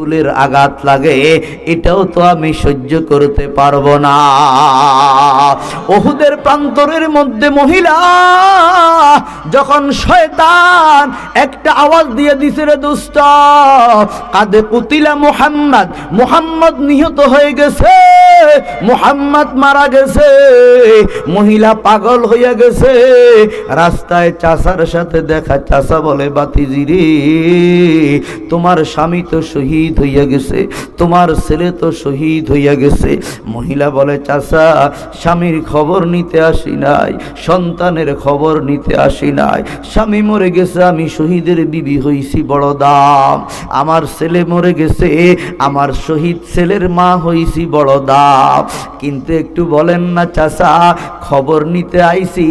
চুলের আঘাত লাগে, এটাও তো আমি সহ্য করতে পারবো না। উহুদের প্রান্তরের মধ্যে মহিলা যখন শয়তান একটা আওয়াজ দিয়ে দিছে, রে দোস্ত কাদে কুতিলা মুহাম্মদ, মুহাম্মদ নিহত হয়ে গেছে, মুহাম্মদ মারা গেছে, মহিলা পাগল হইয়া গেছে। রাস্তায় চাচার সাথে দেখা, চাচা বলে বাতিজি রে তোমার স্বামী তো শহীদ হইয়া গেছে, তোমার ছেলে তো শহীদ হইয়া গেছে। মহিলা বলে চাচা স্বামীর খবর নিতে আসি নাই, সন্তানের খবর নিতে আসি নাই, স্বামী মরে গেছে, আমি শহীদের বিবি হইছি বড় দাম, আমার ছেলে মরে গেছে, আমার শহীদ ছেলের মা হইছি বড় দাম। কিন্তু একটু বলেন না চাচা, খবর নিতে আইছি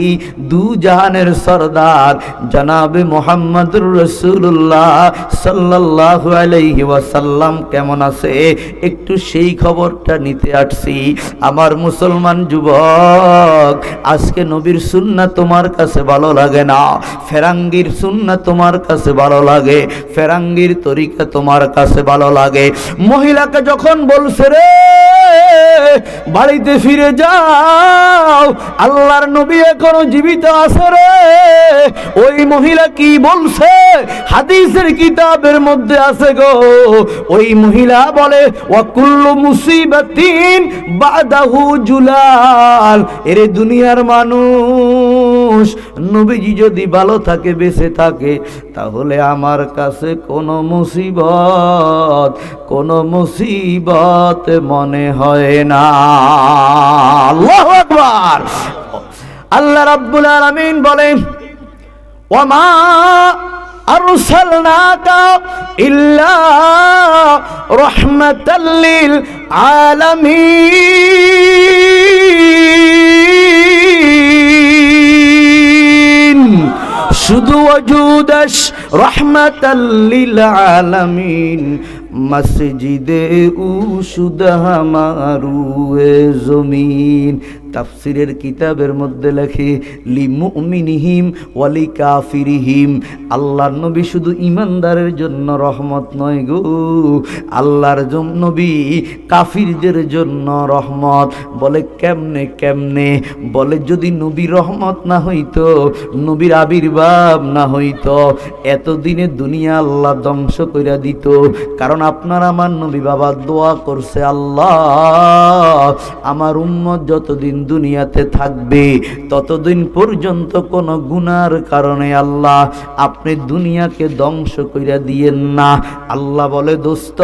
দু জাহানের সরদার জনাবে মুহাম্মদুর রাসূলুল্লাহ সাল্লাল্লাহু আলাইহি ওয়াসাল্লাম কেমন আছে, একটু সেই খবরটা নিতে আসছি। আমার মুসলমান যুবক, আজকে নবীর সুন্নাহ তোমার কাছে ভালো লাগে না, ফেরাঙ্গির সুন্নাহ তোমার কাছে ভালো লাগে, ফেরাঙ্গির তরিকা তোমার কাছে ভালো লাগে। মহিলাকে যখন বলছে রে বাড়িতে ফিরে যাও, আল্লাহর নবী এখনো জীবিত আছে রে, ওই মহিলা কি বলছে হাদিসের কিতাবের মধ্যে আছে গো, ওই মহিলা বলে ওয়া কুল্লু মুসিবাতিন বাদাহু জুলাল। এরে দুনিয়ার মানুষ, নবীজি যদি ভালো থাকে বেঁচে থাকে, তাহলে আমার কাছে কোনো মুসিবত মনে হয় না। আল্লাহু আকবার। আল্লাহ রাব্বুল আলামিন বলেন ওয়ামা আরসালনাকা ইল্লা রাহমাতাল লিল আলামিন, শুধু ওজুদাস রাহমাতাল লিল আলামিন, মসজিদে উশুদ হামারুয়ে জমিন। তাফসিরের কিতাবের মধ্যে লেখে লি মুমিনিহিম ওয়ালি কাফিরিহিম, আল্লাহর নবী শুধু ইমানদারের জন্য রহমত নয় গো, আল্লাহর নবী কাফিরদের জন্য রহমত। বলে কেমনে কেমনে? বলে যদি নবী রহমত না হইতো, নবীর আবির্ভাব না হইতো, এতদিনে দুনিয়া আল্লাহ ধ্বংস কইরা দিত। কারণ আপনার আমার নবী বাবা দোয়া করছে, আল্লাহ আমার উম্মত যতদিন দুনিয়াতে থাকবে ততদিন পর্যন্ত কোন গুনার কারণে আল্লাহ আপনি দুনিয়াকে ধ্বংস কইরা দিয়েন না। আল্লাহ বলে দোস্ত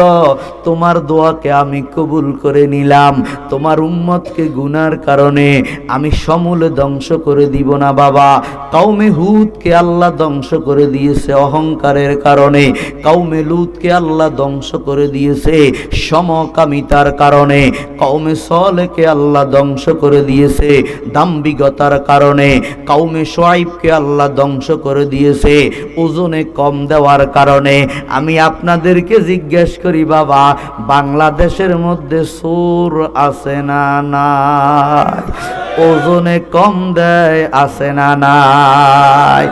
তোমার দোয়াকে আমি কবুল করে নিলাম, তোমার উম্মতকে গুনার কারণে আমি সমূলে ধ্বংস করে দিব না বাবা। কওমে হুদকে আল্লাহ ধ্বংস করে দিয়েছে অহংকারের কারণে, কওমে লুতকে আল্লাহ ধ্বংস করে দিয়েছে সমকামিতার কারণে, কওমে সলেহকে আল্লাহ ধ্বংস করে দিয়েছে দাম্ভিকতার কারণে, কওমে শুআইবকে আল্লাহ ধ্বংস করে দিয়েছে ওজনে কম দেওয়ার কারণে। আমি আপনাদেরকে জিজ্ঞেস করি বাবা, বাংলাদেশের মধ্যে চোর আছে না নাই? ওজনে কম দেয় আছে না নাই?